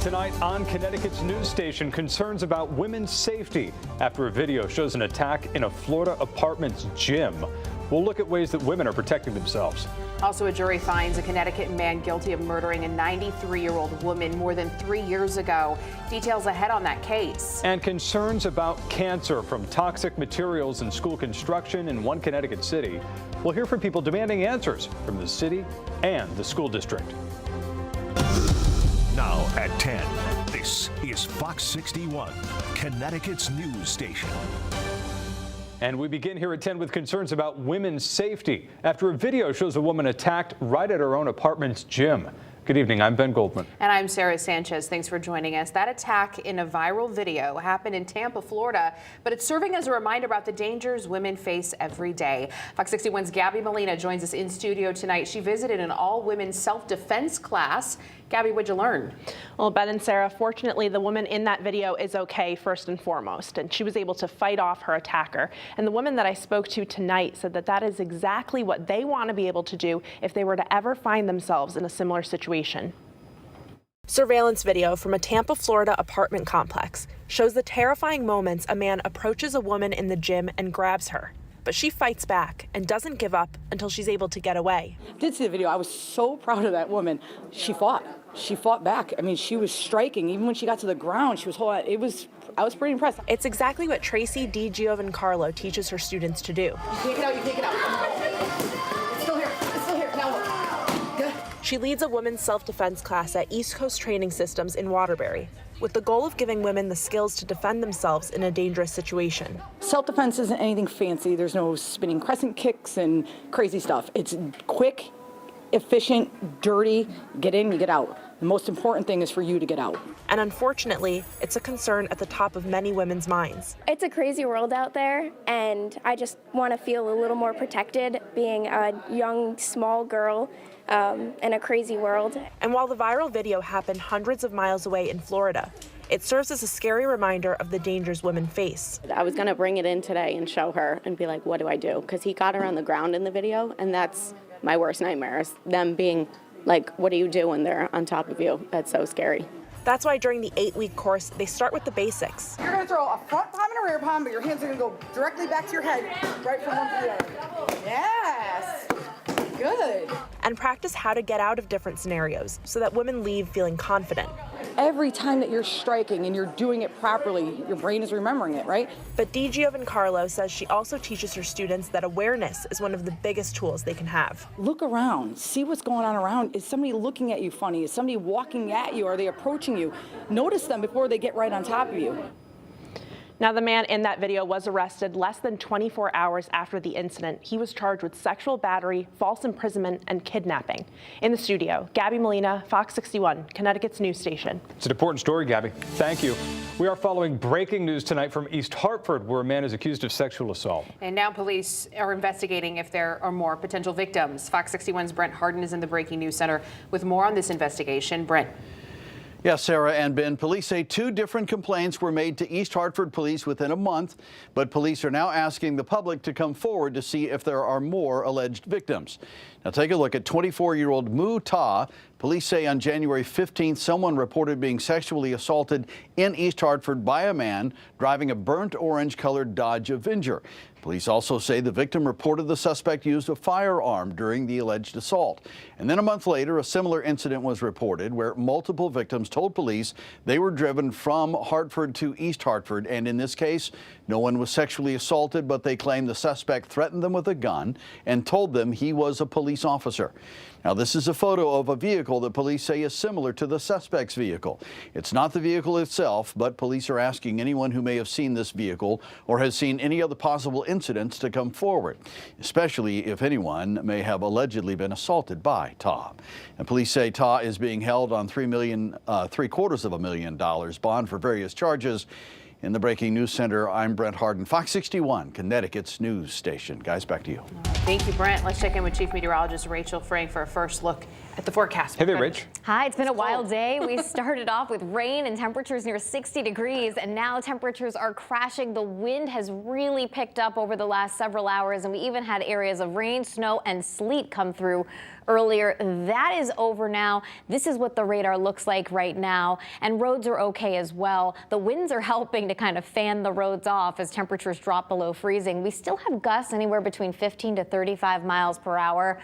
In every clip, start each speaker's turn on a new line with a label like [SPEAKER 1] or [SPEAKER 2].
[SPEAKER 1] Tonight on Connecticut's news station, concerns about women's safety after a video shows an attack in a Florida apartment's gym. We'll look at ways that women are protecting themselves.
[SPEAKER 2] Also, a jury finds a Connecticut man guilty of murdering a 93-year-old woman more than 3 years ago. Details ahead on that case.
[SPEAKER 1] And concerns about cancer from toxic materials in school construction in one Connecticut city. We'll hear from people demanding answers from the city and the school district.
[SPEAKER 3] Now at 10, this is Fox 61, Connecticut's news station.
[SPEAKER 1] And we begin here at 10 with concerns about women's safety after a video shows a woman attacked right at her own apartment's gym. Good evening, I'm Ben Goldman.
[SPEAKER 2] And I'm Sarah Sanchez. Thanks for joining us. That attack in a viral video happened in Tampa, Florida, but it's serving as a reminder about the dangers women face every day. Fox 61's Gabby Molina joins us in studio tonight. She visited an all-women self-defense class. Gabby, what'd you learn?
[SPEAKER 4] Well, Ben and Sarah, fortunately, the woman in that video is okay first and foremost, and she was able to fight off her attacker. And the woman that I spoke to tonight said that that is exactly what they want to be able to do if they were to ever find themselves in a similar situation. Surveillance video from a Tampa, Florida apartment complex shows the terrifying moments a man approaches a woman in the gym and grabs her. But she fights back and doesn't give up until she's able to get away.
[SPEAKER 5] I did see the video. I was so proud of that woman. She fought. She fought back. I mean, she was striking. Even when she got to the ground, she was holding. I was pretty impressed.
[SPEAKER 4] It's exactly what Tracy DiGiovancarlo teaches her students to do.
[SPEAKER 5] You take it out, you take it out. It's still here, it's still here. Now look. Good.
[SPEAKER 4] She leads a women's self-defense class at East Coast Training Systems in Waterbury, with the goal of giving women the skills to defend themselves in a dangerous situation.
[SPEAKER 5] Self-defense isn't anything fancy. There's no spinning crescent kicks and crazy stuff. It's quick, efficient, dirty. Get in, you get out. The most important thing is for you to get out.
[SPEAKER 4] And unfortunately, it's a concern at the top of many women's minds.
[SPEAKER 6] It's a crazy world out there, and I just want to feel a little more protected being a young, small girl in a crazy world.
[SPEAKER 4] And while the viral video happened hundreds of miles away in Florida, it serves as a scary reminder of the dangers women face.
[SPEAKER 7] I was going to bring it in today and show her and be like, what do I do? Because he got her on the ground in the video, and that's my worst nightmare, is them being like, what do you do when they're on top of you? That's so scary.
[SPEAKER 4] That's why during the 8-week course, they start with the basics.
[SPEAKER 5] You're going to throw a front palm and a rear palm, but your hands are going to go directly back to your head, right from one to the other. Yes. Good.
[SPEAKER 4] And practice how to get out of different scenarios so that women leave feeling confident.
[SPEAKER 5] Every time that you're striking and you're doing it properly, your brain is remembering it, right?
[SPEAKER 4] But DiGiovancarlo says she also teaches her students that awareness is one of the biggest tools they can have.
[SPEAKER 5] Look around, see what's going on around. Is somebody looking at you funny? Is somebody walking at you? Are they approaching you? Notice them before they get right on top of you.
[SPEAKER 4] Now, the man in that video was arrested less than 24 hours after the incident. He was charged with sexual battery, false imprisonment, and kidnapping. In the studio, Gabby Molina, Fox 61, Connecticut's news station.
[SPEAKER 1] It's an important story, Gabby. Thank you. We are following breaking news tonight from East Hartford, where a man is accused of sexual assault.
[SPEAKER 2] And now police are investigating if there are more potential victims. Fox 61's Brent Harden is in the breaking news center with more on this investigation. Brent.
[SPEAKER 8] Yes, Sarah and Ben, police say 2 different complaints were made to East Hartford police within a month, but police are now asking the public to come forward to see if there are more alleged victims. Now take a look at 24-year-old Mu Ta. Police say on January 15th, someone reported being sexually assaulted in East Hartford by a man driving a burnt orange-colored Dodge Avenger. Police also say the victim reported the suspect used a firearm during the alleged assault. And then a month later, a similar incident was reported where multiple victims told police they were driven from Hartford to East Hartford. And in this case, no one was sexually assaulted, but they claim the suspect threatened them with a gun and told them he was a police officer. Now, this is a photo of a vehicle that police say is similar to the suspect's vehicle. It's not the vehicle itself, but police are asking anyone who may have seen this vehicle or has seen any other possible incidents to come forward, especially if anyone may have allegedly been assaulted by Ta. And police say Ta is being held on $750,000 bond for various charges. In the Breaking News Center, I'm Brent Harden, Fox 61, Connecticut's news station. Guys, back to you.
[SPEAKER 2] Thank you, Brent. Let's check in with Chief Meteorologist Rachel Frank for a first look at the forecast.
[SPEAKER 1] Hey there, Rich.
[SPEAKER 9] Hi, it's been a wild day. We started off with rain and temperatures near 60 degrees, and now temperatures are crashing. The wind has really picked up over the last several hours, and we even had areas of rain, snow, and sleet come through earlier. That is over now. This is what the radar looks like right now, and roads are okay as well. The winds are helping to kind of fan the roads off as temperatures drop below freezing. We still have gusts anywhere between 15 to 35 miles per hour.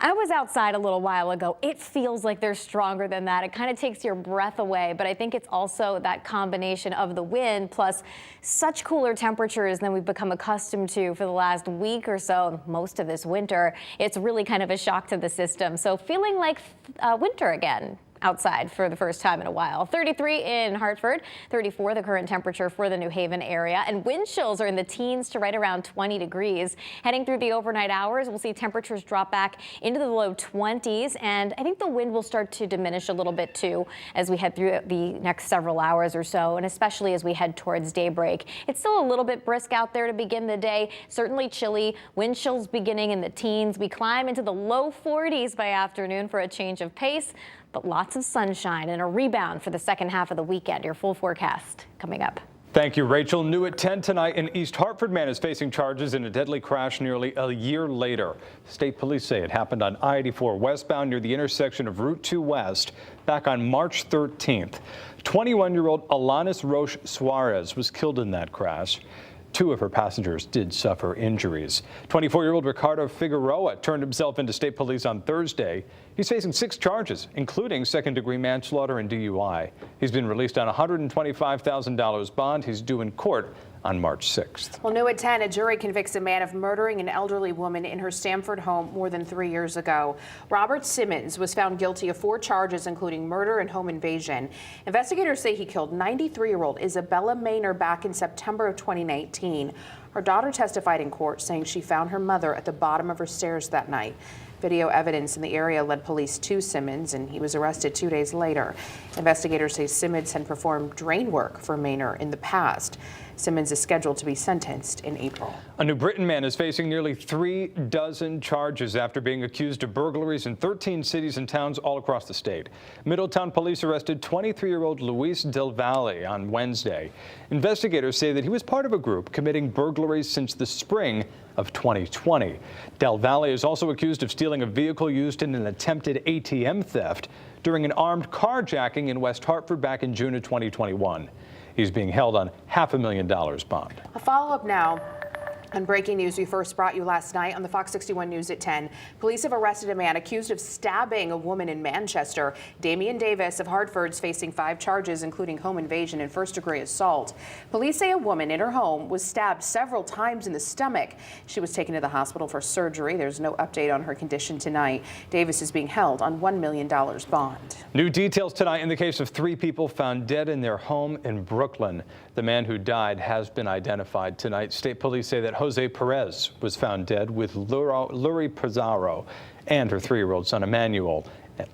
[SPEAKER 9] I was outside a little while ago. It feels like they're stronger than that. It kind of takes your breath away, but I think it's also that combination of the wind plus such cooler temperatures than we've become accustomed to for the last week or so, most of this winter. It's really kind of a shock to the system. So feeling like winter again outside for the first time in a while. 33 in Hartford, 34 the current temperature for the New Haven area, and wind chills are in the teens to right around 20 degrees. Heading through the overnight hours, we'll see temperatures drop back into the low 20s, and I think the wind will start to diminish a little bit too as we head through the next several hours or so, and especially as we head towards daybreak. It's still a little bit brisk out there to begin the day, certainly chilly, wind chills beginning in the teens. We climb into the low 40s by afternoon for a change of pace, but lots of sunshine and a rebound for the second half of the weekend. Your full forecast coming up.
[SPEAKER 1] Thank you, Rachel. New at 10 tonight, an East Hartford man is facing charges in a deadly crash nearly a year later. State police say it happened on I-84 westbound near the intersection of Route 2 West back on March 13th. 21-year-old Alanis Roche Suarez was killed in that crash. Two of her passengers did suffer injuries. 24-year-old Ricardo Figueroa turned himself into state police on Thursday. He's facing 6 charges, including second-degree manslaughter and DUI. He's been released on $125,000 bond. He's due in court on March 6th.
[SPEAKER 2] Well, new at 10, a jury convicts a man of murdering an elderly woman in her Stamford home more than 3 years ago. Robert Simmons was found guilty of 4 charges, including murder and home invasion. Investigators say he killed 93-year-old Isabella Maynor back in September of 2019. Her daughter testified in court, saying she found her mother at the bottom of her stairs that night. Video evidence in the area led police to Simmons, and he was arrested 2 days later. Investigators say Simmons had performed drain work for Maynor in the past. Simmons is scheduled to be sentenced in April.
[SPEAKER 1] A New Britain man is facing nearly 3 dozen charges after being accused of burglaries in 13 cities and towns all across the state. Middletown police arrested 23-year-old Luis Del Valle on Wednesday. Investigators say that he was part of a group committing burglaries since the spring of 2020. Del Valle is also accused of stealing a vehicle used in an attempted ATM theft during an armed carjacking in West Hartford back in June of 2021. He's being held on $500,000 bond.
[SPEAKER 2] A follow-up now on breaking news we first brought you last night on the Fox 61 News at 10. Police have arrested a man accused of stabbing a woman in Manchester. Damian Davis of Hartford is facing 5 charges, including home invasion and first-degree assault. Police say a woman in her home was stabbed several times in the stomach. She was taken to the hospital for surgery. There's no update on her condition tonight. Davis is being held on $1 million bond.
[SPEAKER 1] New details tonight in the case of 3 people found dead in their home in Brooklyn. The man who died has been identified tonight. State police say that Jose Perez was found dead with Lurie Pizarro and her 3-year-old son Emmanuel.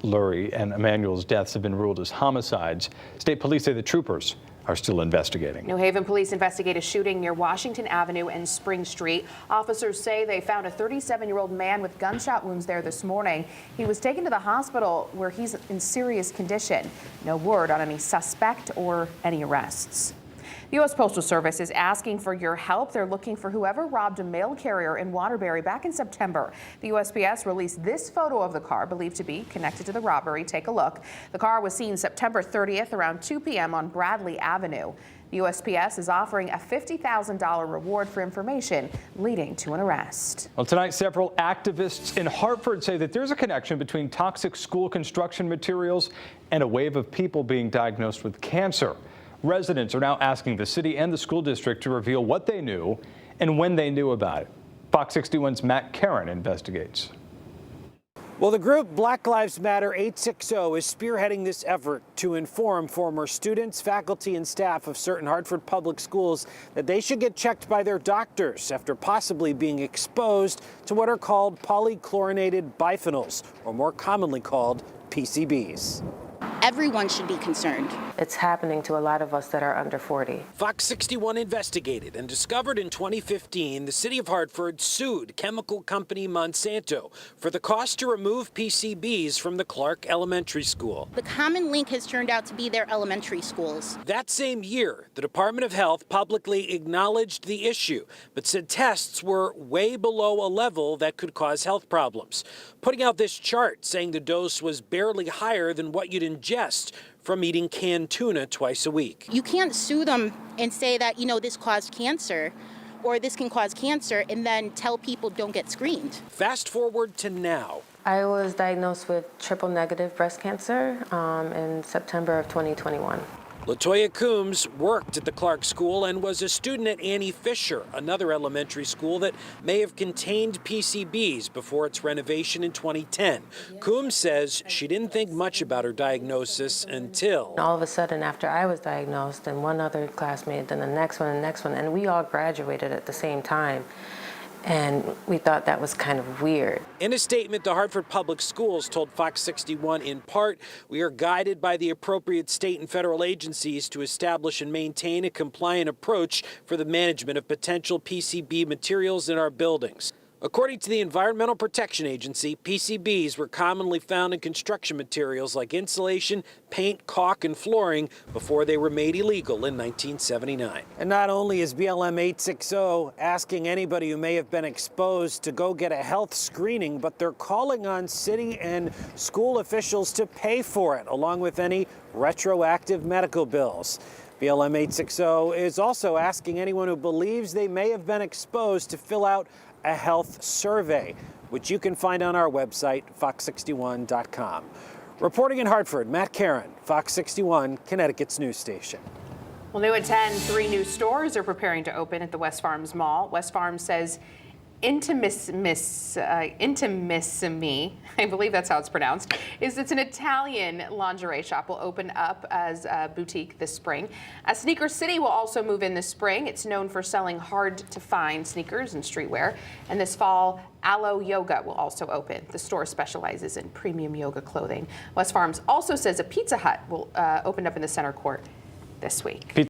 [SPEAKER 1] Lurie and Emmanuel's deaths have been ruled as homicides. State police say the troopers are still investigating.
[SPEAKER 2] New Haven police investigate a shooting near Washington Avenue and Spring Street. Officers say they found a 37-year-old man with gunshot wounds there this morning. He was taken to the hospital where he's in serious condition. No word on any suspect or any arrests. The U.S. Postal Service is asking for your help. They're looking for whoever robbed a mail carrier in Waterbury back in September. The USPS released this photo of the car believed to be connected to the robbery. Take a look. The car was seen September 30th around 2 p.m. on Bradley Avenue. The USPS is offering a $50,000 reward for information leading to an arrest.
[SPEAKER 1] Well, tonight, several activists in Hartford say that there's a connection between toxic school construction materials and a wave of people being diagnosed with cancer. Residents are now asking the city and the school district to reveal what they knew and when they knew about it. Fox 61's Matt Caron investigates.
[SPEAKER 10] Well, the group Black Lives Matter 860 is spearheading this effort to inform former students, faculty, and staff of certain Hartford public schools that they should get checked by their doctors after possibly being exposed to what are called polychlorinated biphenyls, or more commonly called PCBs.
[SPEAKER 11] everyone should be concerned.
[SPEAKER 12] It's happening to a lot of us that are under 40.
[SPEAKER 10] Fox 61 investigated and discovered in 2015 the city of Hartford sued chemical company Monsanto for the cost to remove PCBs from the Clark Elementary School.
[SPEAKER 11] The common link has turned out to be their elementary schools.
[SPEAKER 10] That same year, the Department of Health publicly acknowledged the issue, but said tests were way below a level that could cause health problems, putting out this chart saying the dose was barely higher than what you'd ingest from eating canned tuna twice a week.
[SPEAKER 11] You can't sue them and say that, this caused cancer or this can cause cancer and then tell people don't get screened.
[SPEAKER 10] Fast forward to now.
[SPEAKER 12] I was diagnosed with triple-negative breast cancer in September of 2021.
[SPEAKER 10] LaToya Coombs worked at the Clark School and was a student at Annie Fisher, another elementary school that may have contained PCBs before its renovation in 2010. Coombs says she didn't think much about her diagnosis until
[SPEAKER 12] All of a sudden, after I was diagnosed, and one other classmate, then the next one, and we all graduated at the same time. And we thought that was kind of weird.
[SPEAKER 10] In a statement, the Hartford Public Schools told Fox 61 in part, "We are guided by the appropriate state and federal agencies to establish and maintain a compliant approach for the management of potential PCB materials in our buildings." According to the Environmental Protection Agency, PCBs were commonly found in construction materials like insulation, paint, caulk, and flooring before they were made illegal in 1979. And not only is BLM 860 asking anybody who may have been exposed to go get a health screening, but they're calling on city and school officials to pay for it, along with any retroactive medical bills. BLM 860 is also asking anyone who believes they may have been exposed to fill out a health survey, which you can find on our website, fox61.com. Reporting in Hartford, Matt Caron, Fox 61, Connecticut's news station.
[SPEAKER 2] Well, new at 10, 3 new stores are preparing to open at the West Farms Mall. West Farms says Intimissimi, I believe that's how it's pronounced, it's an Italian lingerie shop, will open up as a boutique this spring. Sneaker City will also move in this spring. It's known for selling hard-to-find sneakers and streetwear. And this fall, Alo Yoga will also open. The store specializes in premium yoga clothing. West Farms also says a Pizza Hut will open up in the center court this week.